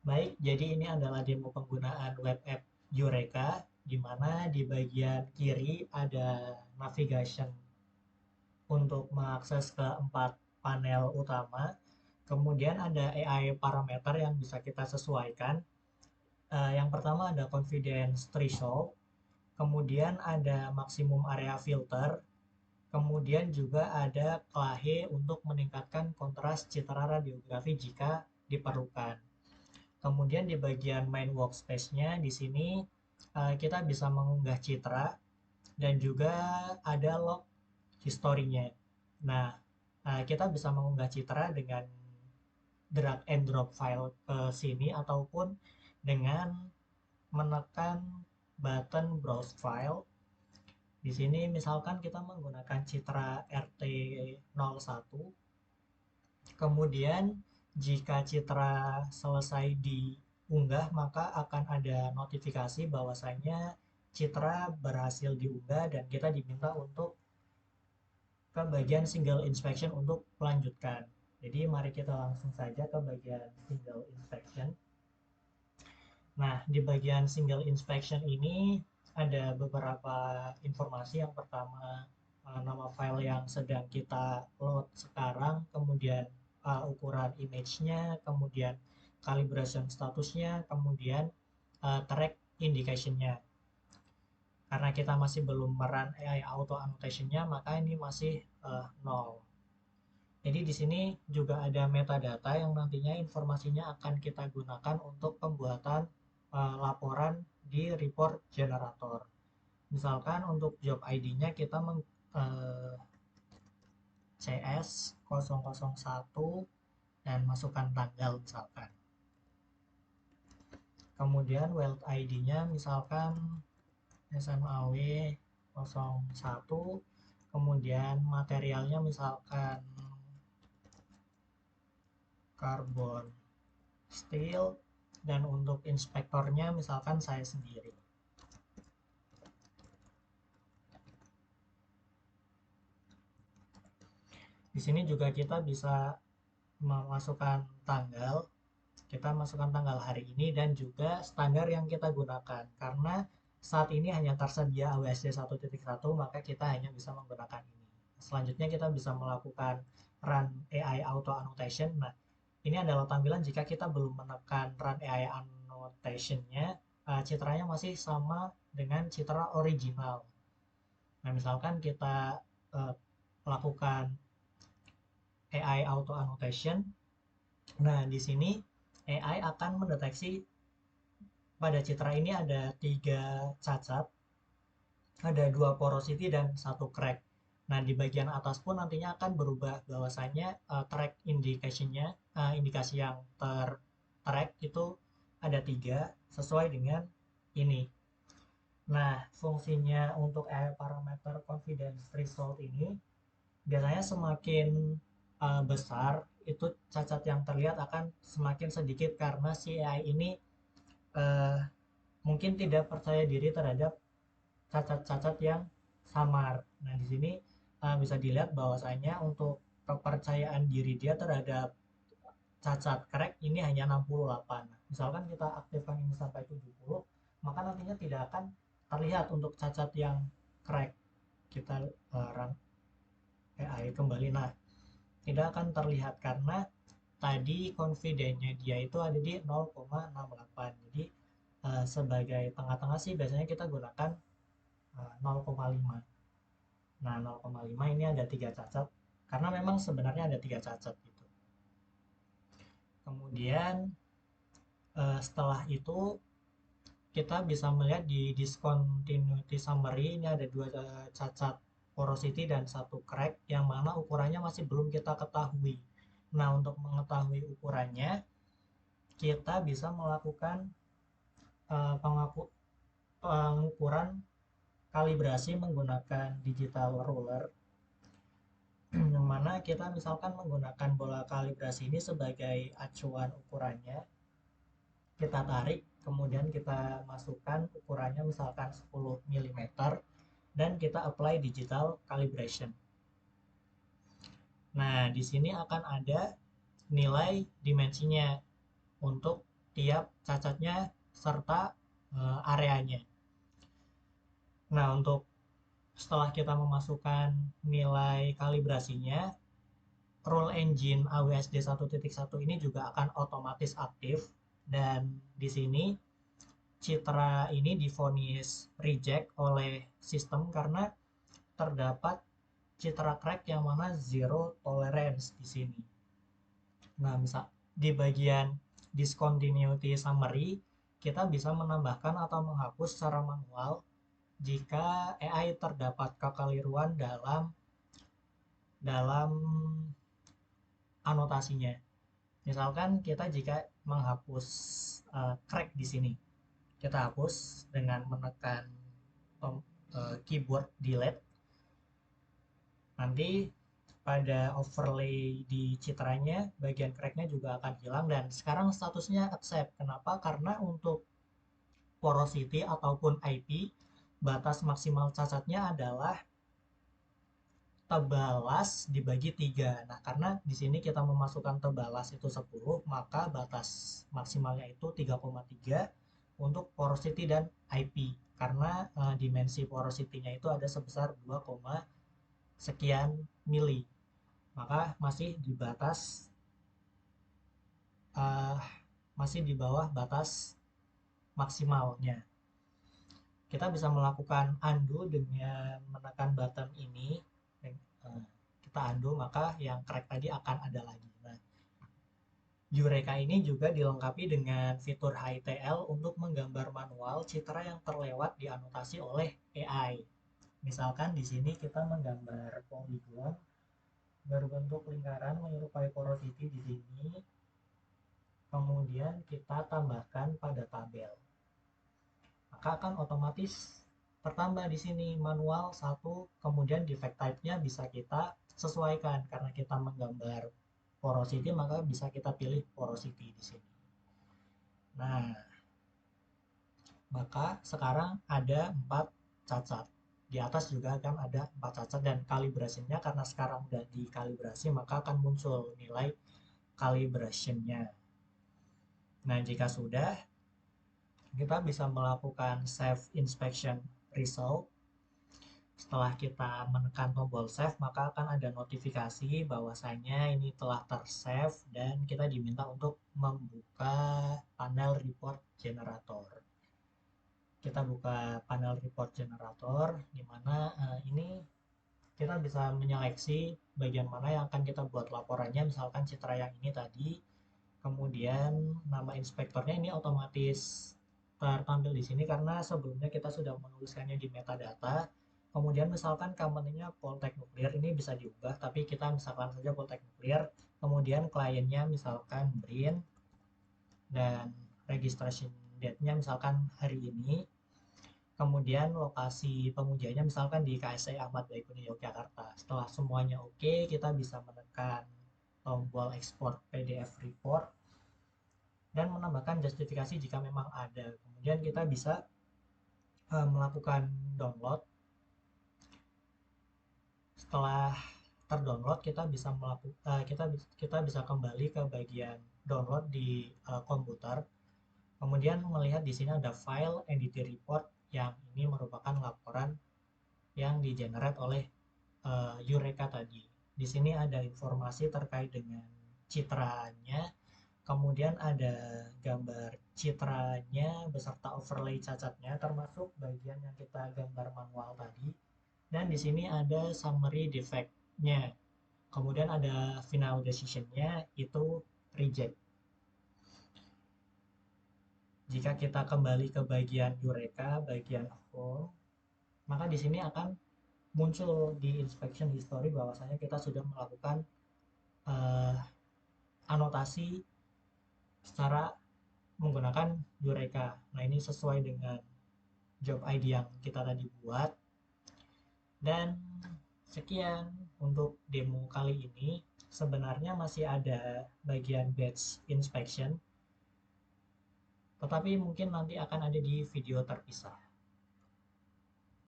Baik, jadi ini adalah demo penggunaan web app Eureka, di mana di bagian kiri ada navigation untuk mengakses ke 4 panel utama. Kemudian ada AI parameter yang bisa kita sesuaikan. Yang pertama ada confidence threshold, kemudian ada maksimum area filter, kemudian juga ada clahe untuk meningkatkan kontras citra radiografi jika diperlukan. Kemudian di bagian main workspace-nya di sini kita bisa mengunggah citra dan juga ada log historinya. Nah, kita bisa mengunggah citra dengan drag and drop file ke sini ataupun dengan menekan button browse file. Di sini misalkan kita menggunakan citra RT01, kemudian jika citra selesai diunggah maka akan ada notifikasi bahwasanya citra berhasil diunggah dan kita diminta untuk ke bagian single inspection untuk melanjutkan. Jadi mari kita langsung saja ke bagian single inspection. Nah, di bagian single inspection ini ada beberapa informasi. Yang pertama, nama file yang sedang kita load sekarang, kemudian ukuran image-nya, kemudian calibration statusnya, kemudian track indication-nya. Karena kita masih belum merun AI auto annotation-nya, maka ini masih 0. Jadi di sini juga ada metadata yang nantinya informasinya akan kita gunakan untuk pembuatan laporan di report generator. Misalkan untuk job ID-nya kita CS001 dan masukkan tanggal misalkan. Kemudian weld ID-nya misalkan SMAW 01, kemudian materialnya misalkan carbon steel, dan untuk inspektornya misalkan saya sendiri. Di sini juga kita bisa memasukkan tanggal, kita masukkan tanggal hari ini dan juga standar yang kita gunakan. Karena saat ini hanya tersedia AWSD 1.1, maka kita hanya bisa menggunakan ini. Selanjutnya kita bisa melakukan run AI auto annotation. Nah, ini adalah tampilan jika kita belum menekan run AI annotation-nya, citranya masih sama dengan citra original. Nah, misalkan kita lakukan AI auto annotation. Nah, di sini AI akan mendeteksi pada citra ini ada 3 cacat, ada 2 porosity dan 1 crack. Nah, di bagian atas pun nantinya akan berubah bahwasanya track indication-nya, indikasi yang track itu ada 3 sesuai dengan ini. Nah, fungsinya untuk AI parameter confidence threshold ini biasanya semakin besar itu cacat yang terlihat akan semakin sedikit karena si AI ini uh, mungkin tidak percaya diri terhadap cacat-cacat yang samar. Nah, di sini bisa dilihat bahwasanya untuk kepercayaan diri dia terhadap cacat crack ini hanya 68. Misalkan kita aktifkan ini sampai 70, maka nantinya tidak akan terlihat untuk cacat yang crack. Kita run AI kembali. Nah, tidak akan terlihat karena tadi confidence-nya dia itu ada di 0,68. Jadi sebagai tengah-tengah sih biasanya kita gunakan 0,5. Nah, 0,5 ini ada 3 cacat karena memang sebenarnya ada 3 cacat gitu. Kemudian setelah itu kita bisa melihat di discontinuity summary ini ada 2 cacat porosity dan 1 crack yang mana ukurannya masih belum kita ketahui. Nah, untuk mengetahui ukurannya kita bisa melakukan pengukuran kalibrasi menggunakan digital ruler, yang mana kita misalkan menggunakan bola kalibrasi ini sebagai acuan ukurannya. Kita tarik, kemudian kita masukkan ukurannya misalkan 10 mm dan kita apply digital calibration. Nah, di sini akan ada nilai dimensinya untuk tiap cacatnya serta areanya. Nah, untuk setelah kita memasukkan nilai kalibrasinya, rule engine AWSD 1.1 ini juga akan otomatis aktif, dan di sini citra ini divonis reject oleh sistem karena terdapat citra crack yang mana zero tolerance di sini. Nah, misal di bagian discontinuity summary, kita bisa menambahkan atau menghapus secara manual jika AI terdapat kekeliruan dalam anotasinya. Misalkan kita jika menghapus crack di sini, kita hapus dengan menekan keyboard delete. Nanti pada overlay di citranya bagian cracknya juga akan hilang, dan sekarang statusnya accept. Kenapa? Karena untuk porosity ataupun IP, batas maksimal cacatnya adalah tebalas dibagi 3. Nah, karena di sini kita memasukkan tebalas itu 10, maka batas maksimalnya itu 3,3 untuk porosity dan IP. Karena dimensi porosity-nya itu ada sebesar 2, sekian mili. Maka uh, masih di bawah batas maksimalnya. Kita bisa melakukan undo dengan menekan button ini. Kita undo, maka yang crack tadi akan ada lagi. Nah, Eureka ini juga dilengkapi dengan fitur HTL untuk menggambar manual citra yang terlewat dianotasi oleh AI. Misalkan di sini kita menggambar polygon berbentuk lingkaran menyerupai porosity di sini, kemudian kita tambahkan pada tabel, maka akan otomatis tertambah di sini manual 1, kemudian defect type-nya bisa kita sesuaikan karena kita menggambar porosity, maka bisa kita pilih porosity di sini. Nah, maka sekarang ada 4 cacat. Di atas juga akan ada 4 cacat, dan kalibrasinya karena sekarang udah dikalibrasi maka akan muncul nilai calibration-nya. Nah, jika sudah, kita bisa melakukan save inspection result. Setelah kita menekan tombol save, maka akan ada notifikasi bahwasanya ini telah tersave, dan kita diminta untuk membuka panel report generator. Kita buka panel report generator, di mana ini kita bisa menyeleksi bagian mana yang akan kita buat laporannya. Misalkan citra yang ini tadi, kemudian nama inspektornya ini otomatis tertampil di sini karena sebelumnya kita sudah menuliskannya di metadata. Kemudian misalkan company-nya Poltek Nuklir, ini bisa diubah, tapi kita misalkan saja Poltek Nuklir. Kemudian kliennya misalkan BRIN, dan registration date-nya misalkan hari ini. Kemudian lokasi pengujiannya misalkan di KSI Ahmad Baikuni Yogyakarta. Setelah semuanya oke, kita bisa menekan tombol export PDF report dan menambahkan justifikasi jika memang ada. Kemudian kita bisa melakukan download. Setelah terdownload, kita bisa kembali ke bagian download di komputer. Kemudian melihat di sini ada file entity report, yang ini merupakan laporan yang di-generate oleh Eureka tadi. Di sini ada informasi terkait dengan citranya, kemudian ada gambar citranya beserta overlay cacatnya, termasuk bagian yang kita gambar manual tadi. Dan di sini ada summary defect-nya. Kemudian ada final decision-nya, itu reject. Jika kita kembali ke bagian Eureka, bagian home, maka di sini akan muncul di inspection history bahwasanya kita sudah melakukan anotasi secara menggunakan Eureka. Nah, ini sesuai dengan job ID yang kita tadi buat. Dan sekian untuk demo kali ini. Sebenarnya masih ada bagian batch inspection, tetapi mungkin nanti akan ada di video terpisah.